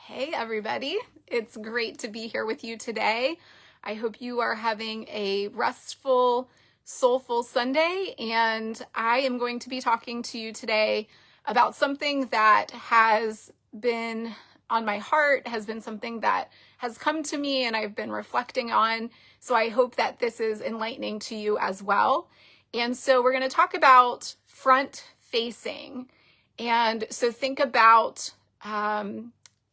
Hey everybody, it's great to be here with you today. I hope you are having a restful, soulful Sunday, and I am going to be talking to you today about something that has been on my heart, has been something that has come to me and I've been reflecting on. So I hope that this is enlightening to you as well. And so we're going to talk about front facing. And so think about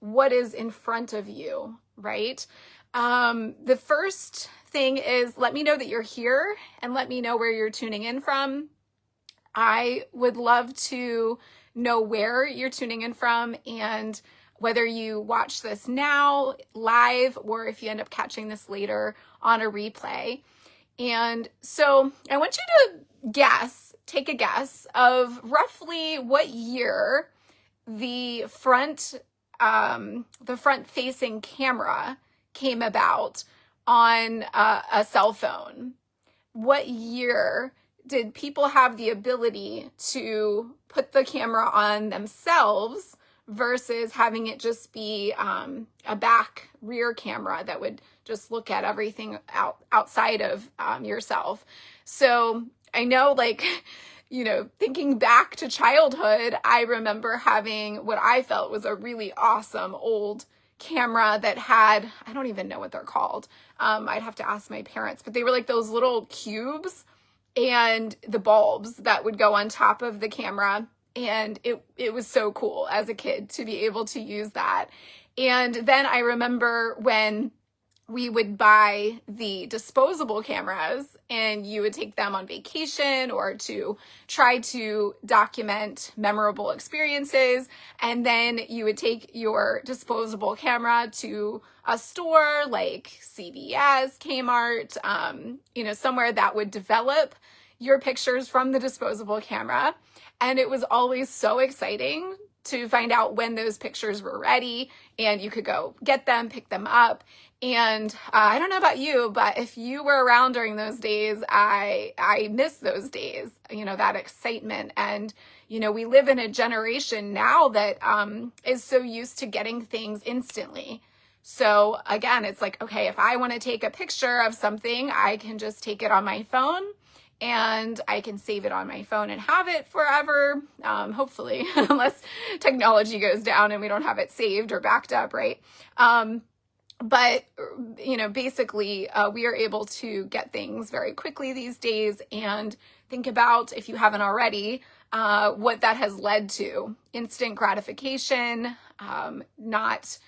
what is in front of you, right? The first thing is let me know that you're here and let me know where you're tuning in from. I would love to know where you're tuning in from and whether you watch this now live or if you end up catching this later on a replay. And so I want you to take a guess of roughly what year the front-facing camera came about on a cell phone. What year did people have the ability to put the camera on themselves versus having it just be a back rear camera that would just look at everything outside of yourself? So I know, thinking back to childhood, I remember having what I felt was a really awesome old camera that had, I don't even know what they're called. I'd have to ask my parents, but they were like those little cubes and the bulbs that would go on top of the camera. And it was so cool as a kid to be able to use that. And then I remember when we would buy the disposable cameras and you would take them on vacation or to try to document memorable experiences. And then you would take your disposable camera to a store like CVS, Kmart, somewhere that would develop your pictures from the disposable camera. And it was always so exciting to find out when those pictures were ready and you could go get them, pick them up. And I don't know about you, but if you were around during those days, I miss those days, that excitement. And, we live in a generation now that is so used to getting things instantly. So again, it's like, okay, if I want to take a picture of something, I can just take it on my phone and I can save it on my phone and have it forever, hopefully, unless technology goes down and we don't have it saved or backed up, right? But, basically, we are able to get things very quickly these days, and think about, if you haven't already, what that has led to. Instant gratification, not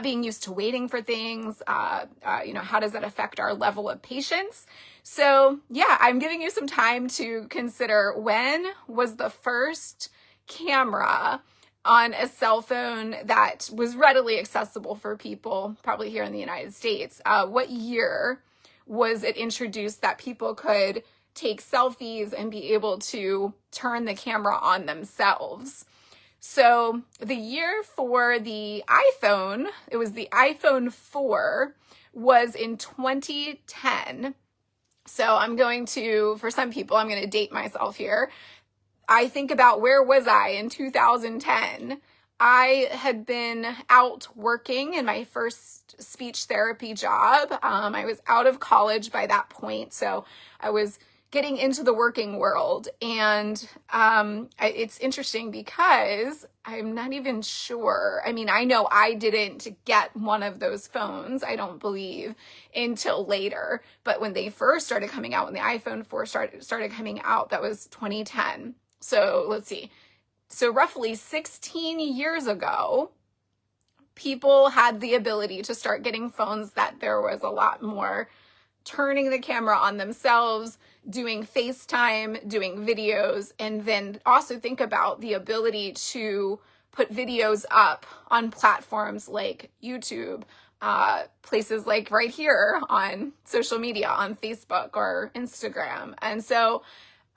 being used to waiting for things, how does that affect our level of patience? So yeah, I'm giving you some time to consider, when was the first camera on a cell phone that was readily accessible for people, probably here in the United States? What year was it introduced that people could take selfies and be able to turn the camera on themselves? So the year for the iPhone, it was the iPhone 4, was in 2010. So for some people, I'm going to date myself here. I think about, where was I in 2010? I had been out working in my first speech therapy job. I was out of college by that point, so I was getting into the working world. And it's interesting because I'm not even sure. I mean, I know I didn't get one of those phones, I don't believe, until later. But when they first started coming out, when the iPhone 4 started coming out, that was 2010. So let's see. So roughly 16 years ago, people had the ability to start getting phones that there was a lot more turning the camera on themselves, doing FaceTime, doing videos, and then also think about the ability to put videos up on platforms like YouTube, places like right here on social media, on Facebook or Instagram. And so,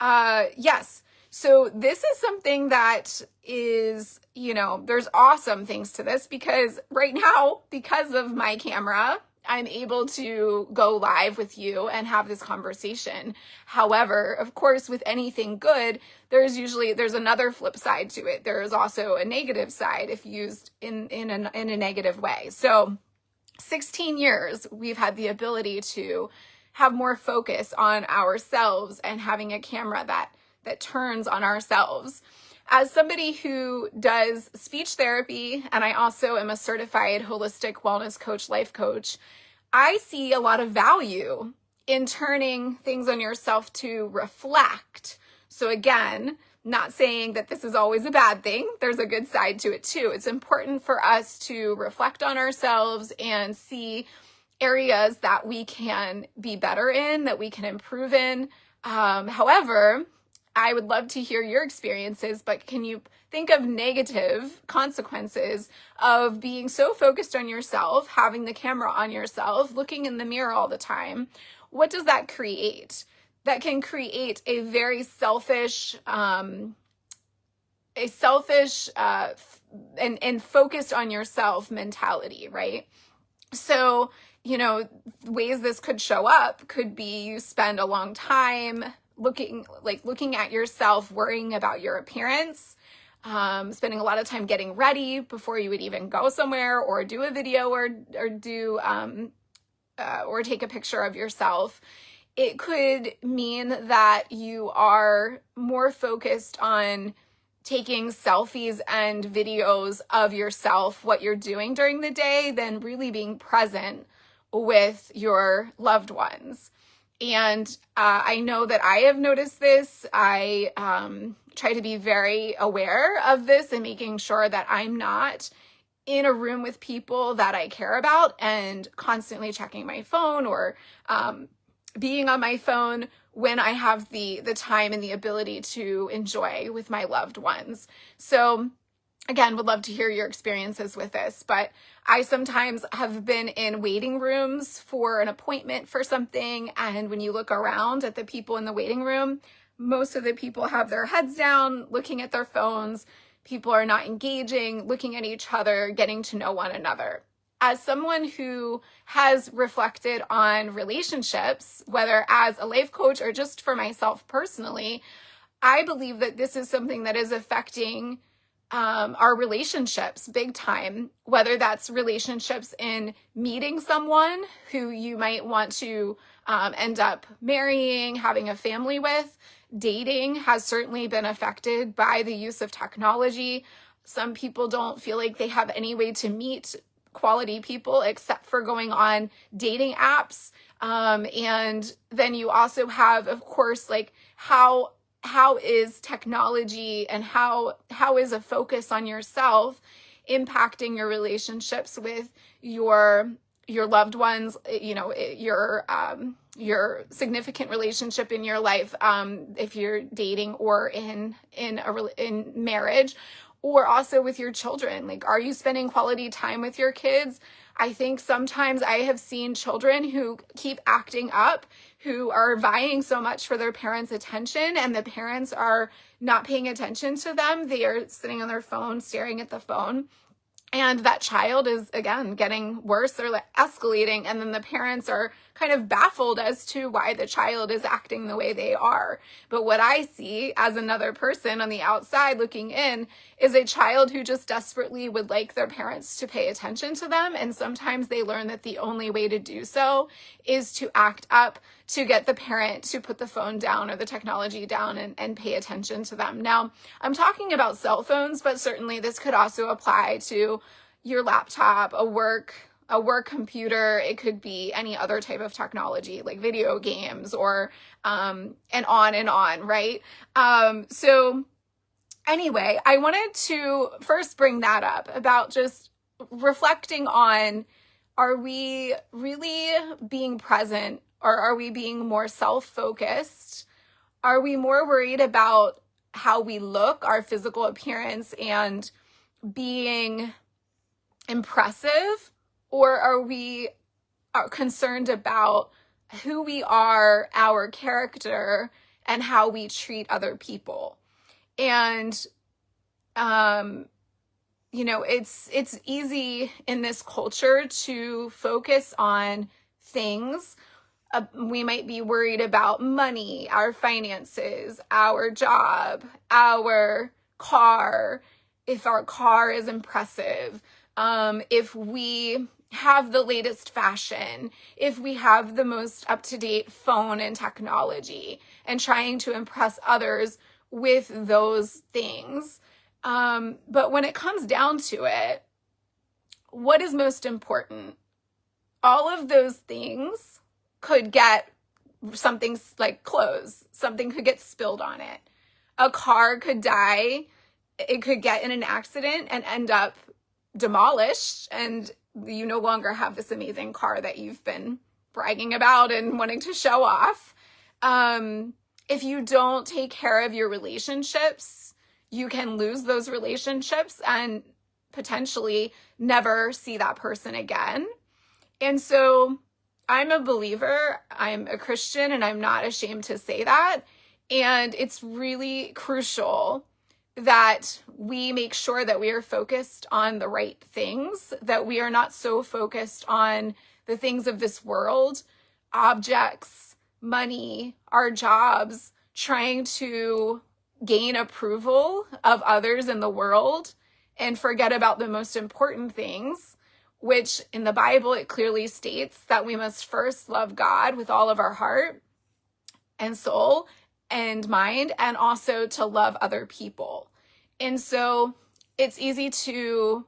yes. So this is something that is, there's awesome things to this, because right now, because of my camera I'm able to go live with you and have this conversation. However, of course, with anything good, there's another flip side to it. There is also a negative side if used in a negative way. So 16 years, we've had the ability to have more focus on ourselves and having a camera that turns on ourselves. As somebody who does speech therapy, and I also am a certified holistic wellness coach, life coach, I see a lot of value in turning things on yourself to reflect. So again, not saying that this is always a bad thing. There's a good side to it too. It's important for us to reflect on ourselves and see areas that we can be better in, that we can improve in. However, I would love to hear your experiences, but can you think of negative consequences of being so focused on yourself, having the camera on yourself, looking in the mirror all the time? What does that create? That can create a very selfish, and focused on yourself mentality, right? So, ways this could show up could be you spend a long time looking at yourself, worrying about your appearance, spending a lot of time getting ready before you would even go somewhere or do a video or take a picture of yourself. It could mean that you are more focused on taking selfies and videos of yourself, what you're doing during the day, than really being present with your loved ones. And I know that I have noticed this. I try to be very aware of this and making sure that I'm not in a room with people that I care about and constantly checking my phone or being on my phone when I have the time and the ability to enjoy with my loved ones. So again, would love to hear your experiences with this, but I sometimes have been in waiting rooms for an appointment for something, and when you look around at the people in the waiting room, most of the people have their heads down, looking at their phones. People are not engaging, looking at each other, getting to know one another. As someone who has reflected on relationships, whether as a life coach or just for myself personally, I believe that this is something that is affecting our relationships big time, whether that's relationships in meeting someone who you might want to end up marrying, having a family with. Dating has certainly been affected by the use of technology. Some people don't feel like they have any way to meet quality people except for going on dating apps. And then you also have, of course, like how is technology and how is a focus on yourself impacting your relationships with your loved ones, your significant relationship in your life, if you're dating or in marriage, or also with your children. Like, are you spending quality time with your kids? I think sometimes I have seen children who keep acting up, who are vying so much for their parents' attention, and the parents are not paying attention to them. They are sitting on their phone, staring at the phone. And that child is, again, getting worse or escalating. And then the parents are kind of baffled as to why the child is acting the way they are. But what I see as another person on the outside looking in is a child who just desperately would like their parents to pay attention to them. And sometimes they learn that the only way to do so is to act up, to get the parent to put the phone down or the technology down and pay attention to them. Now, I'm talking about cell phones, but certainly this could also apply to your laptop, a work computer. It could be any other type of technology like video games or and on, right? So anyway, I wanted to first bring that up about just reflecting on, are we really being present, or are we being more self-focused? Are we more worried about how we look, our physical appearance, and being impressive? Or are we concerned about who we are, our character, and how we treat other people? And, it's easy in this culture to focus on things. We might be worried about money, our finances, our job, our car, if our car is impressive, if we have the latest fashion, if we have the most up-to-date phone and technology, and trying to impress others with those things. But when it comes down to it, what is most important? All of those things could get something like clothes, something could get spilled on it. A car could die, it could get in an accident and end up demolished, and you no longer have this amazing car that you've been bragging about and wanting to show off. If you don't take care of your relationships, you can lose those relationships and potentially never see that person again. And so I'm a believer, I'm a Christian, and I'm not ashamed to say that. And it's really crucial that we make sure that we are focused on the right things, that we are not so focused on the things of this world, objects, money, our jobs, trying to gain approval of others in the world and forget about the most important things, which in the Bible, it clearly states that we must first love God with all of our heart and soul and mind, and also to love other people. And so it's easy to,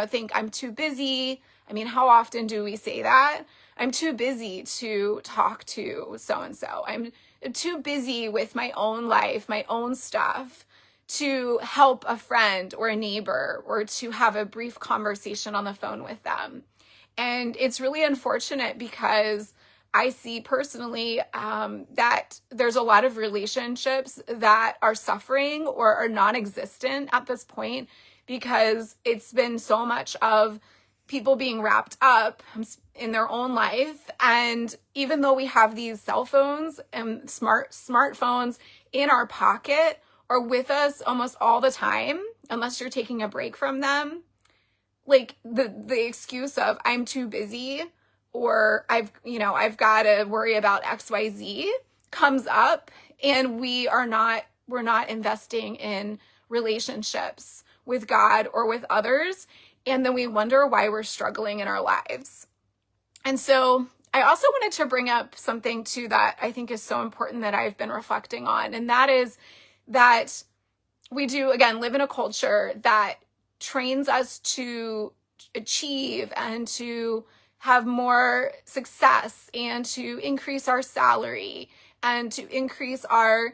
think I'm too busy. I mean, how often do we say that? I'm too busy to talk to so-and-so. I'm too busy with my own life, my own stuff, to help a friend or a neighbor or to have a brief conversation on the phone with them. And it's really unfortunate because I see personally that there's a lot of relationships that are suffering or are non-existent at this point because it's been so much of people being wrapped up in their own life. And even though we have these cell phones and smartphones in our pocket or with us almost all the time, unless you're taking a break from them, like the excuse of I'm too busy or I've got to worry about XYZ comes up, and we're not investing in relationships with God or with others. And then we wonder why we're struggling in our lives. And so I also wanted to bring up something too that I think is so important that I've been reflecting on. And that is that we do, again, live in a culture that trains us to achieve and to have more success and to increase our salary and to increase our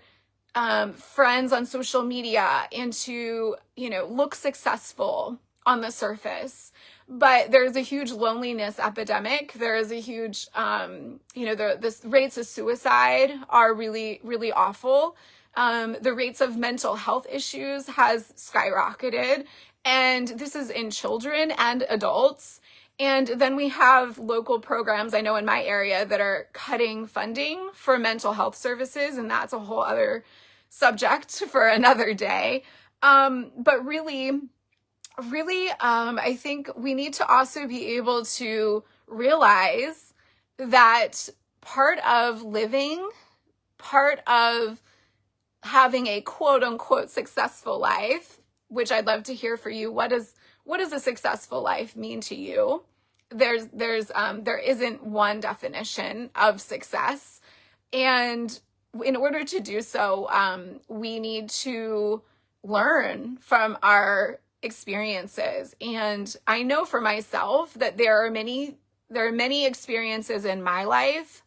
friends on social media and to, look successful on the surface. But there's a huge loneliness epidemic. There is a huge, the rates of suicide are really, really awful. The rates of mental health issues has skyrocketed. And this is in children and adults. And then we have local programs, I know in my area, that are cutting funding for mental health services. And that's a whole other subject for another day. But really, I think we need to also be able to realize that part of living, part of having a quote unquote successful life, which I'd love to hear for you. What does a successful life mean to you? There isn't one definition of success. And in order to do so, we need to learn from our experiences. And I know for myself that there are many experiences in my life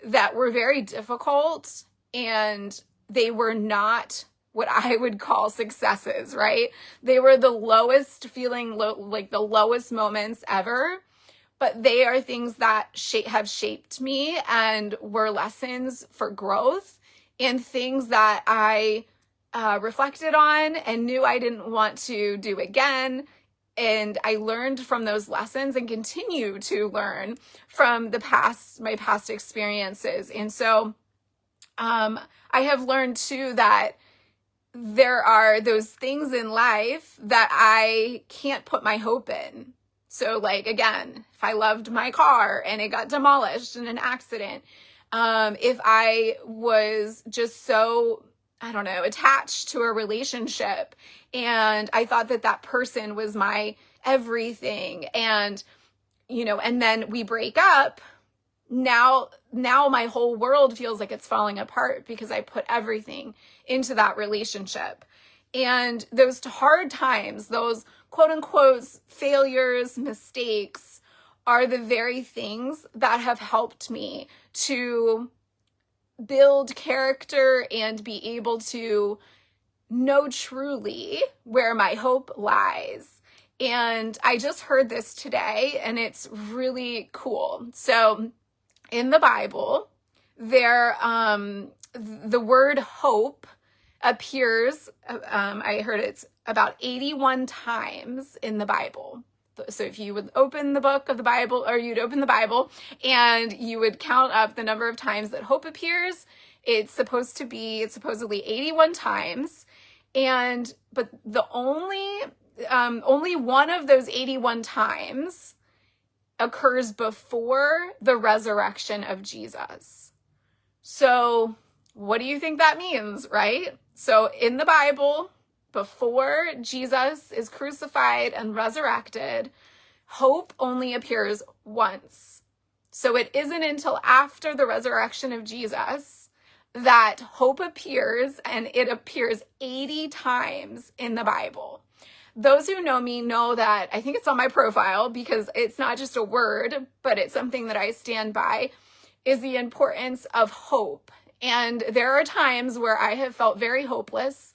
that were very difficult, and they were not what I would call successes, right? They were the lowest feeling, like the lowest moments ever, but they are things that have shaped me and were lessons for growth and things that I reflected on and knew I didn't want to do again. And I learned from those lessons and continue to learn from my past experiences. And so I have learned too that there are those things in life that I can't put my hope in. So like, again, if I loved my car and it got demolished in an accident, if I was just so, I don't know, attached to a relationship and I thought that that person was my everything, and, and then we break up, now my whole world feels like it's falling apart because I put everything into that relationship. And those hard times, those quote unquote failures, mistakes, are the very things that have helped me to build character and be able to know truly where my hope lies. And I just heard this today, and it's really cool. So in the Bible, the word hope appears, I heard it's about 81 times in the Bible. So if you would open the book of the Bible, or you'd open the Bible and you would count up the number of times that hope appears, it's supposedly 81 times. But the only one of those 81 times occurs before the resurrection of Jesus. So what do you think that means, right? So in the Bible, before Jesus is crucified and resurrected, hope only appears once. So it isn't until after the resurrection of Jesus that hope appears, and it appears 80 times in the Bible. Those who know me know that, I think it's on my profile because it's not just a word, but it's something that I stand by, is the importance of hope. And there are times where I have felt very hopeless,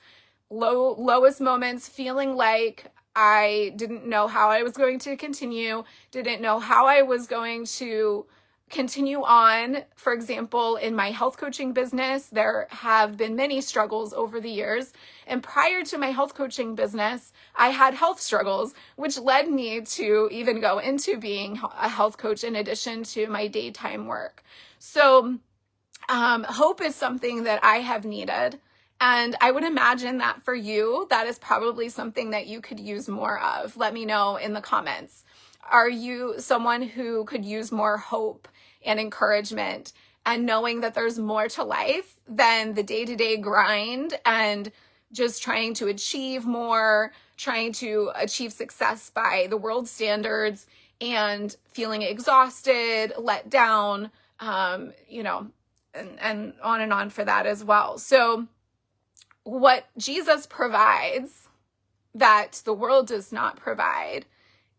lowest moments, feeling like I didn't know how I was going to continue, didn't know how I was going to continue on. For example, in my health coaching business, there have been many struggles over the years. And prior to my health coaching business, I had health struggles, which led me to even go into being a health coach in addition to my daytime work. So hope is something that I have needed. And I would imagine that for you, that is probably something that you could use more of. Let me know in the comments. Are you someone who could use more hope and encouragement, and knowing that there's more to life than the day-to-day grind and just trying to achieve more, trying to achieve success by the world standards, and feeling exhausted, let down, and on and on for that as well. So what Jesus provides that the world does not provide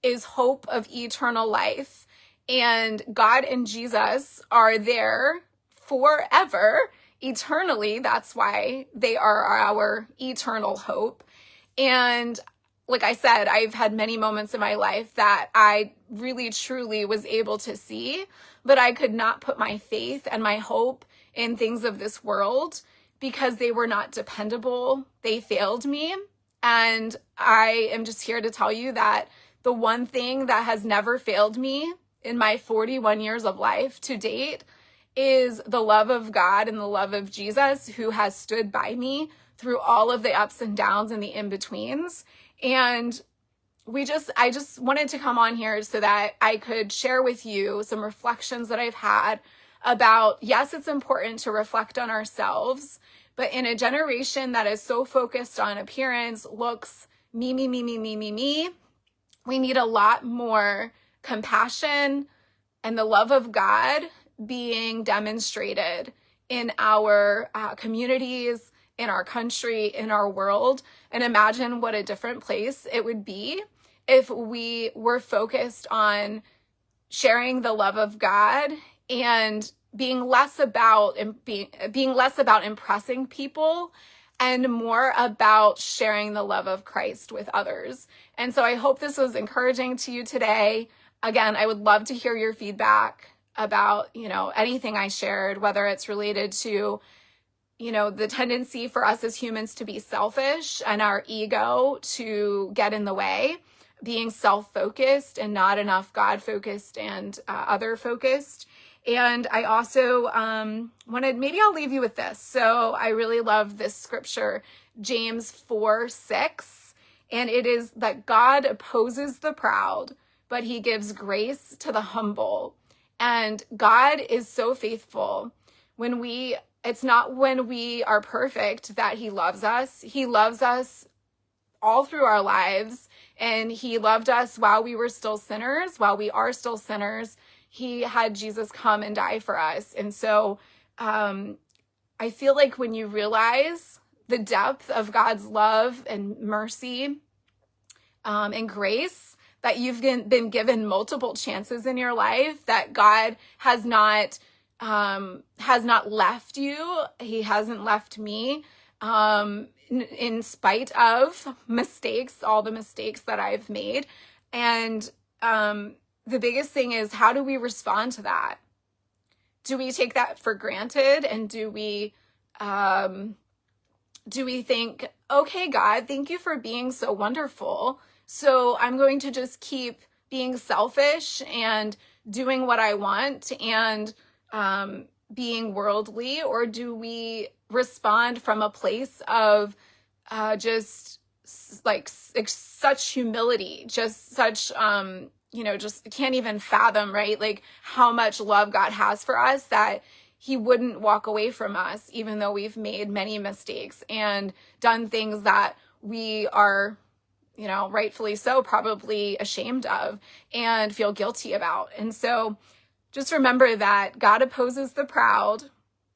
is hope of eternal life. And God and Jesus are there forever, eternally. That's why they are our eternal hope. And like I said, I've had many moments in my life that I really, truly was able to see, but I could not put my faith and my hope in things of this world because they were not dependable. They failed me. And I am just here to tell you that the one thing that has never failed me in my 41 years of life to date is the love of God and the love of Jesus, who has stood by me through all of the ups and downs and the in-betweens. And I just wanted to come on here so that I could share with you some reflections that I've had about, yes, it's important to reflect on ourselves, but in a generation that is so focused on appearance, looks, me, we need a lot more compassion and the love of God being demonstrated in our communities, in our country, in our world. And imagine what a different place it would be if we were focused on sharing the love of God and being less about impressing people and more about sharing the love of Christ with others. And so I hope this was encouraging to you today. Again, I would love to hear your feedback about, anything I shared, whether it's related to, the tendency for us as humans to be selfish and our ego to get in the way, being self-focused and not enough God-focused and other-focused. And I also maybe I'll leave you with this. So I really love this scripture, James 4:6. And it is that God opposes the proud, but he gives grace to the humble. And God is so faithful. It's not when we are perfect that he loves us. He loves us all through our lives. And he loved us while we were still sinners, while we are still sinners. He had Jesus come and die for us. And so I feel like when you realize the depth of God's love and mercy and grace, that you've been given multiple chances in your life, that God has not left you. He hasn't left me in spite of mistakes, all the mistakes that I've made. And the biggest thing is, how do we respond to that? Do we take that for granted? And do we think, okay, God, thank you for being so wonderful, so I'm going to just keep being selfish and doing what I want and being worldly? Or do we respond from a place of just like such humility, just such just can't even fathom, right? Like how much love God has for us, that he wouldn't walk away from us, even though we've made many mistakes and done things that we are, rightfully so, probably ashamed of and feel guilty about. And so just remember that God opposes the proud.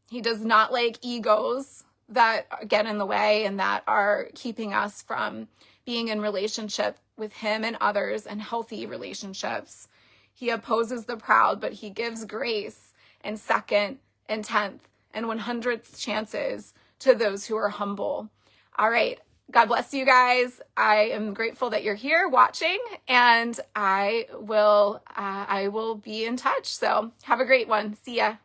He does not like egos that get in the way and that are keeping us from being in relationship with him and others, and healthy relationships. He opposes the proud, but he gives grace and second and 10th and 100th chances to those who are humble. All right. God bless you guys. I am grateful that you're here watching, and I will be in touch. So have a great one. See ya.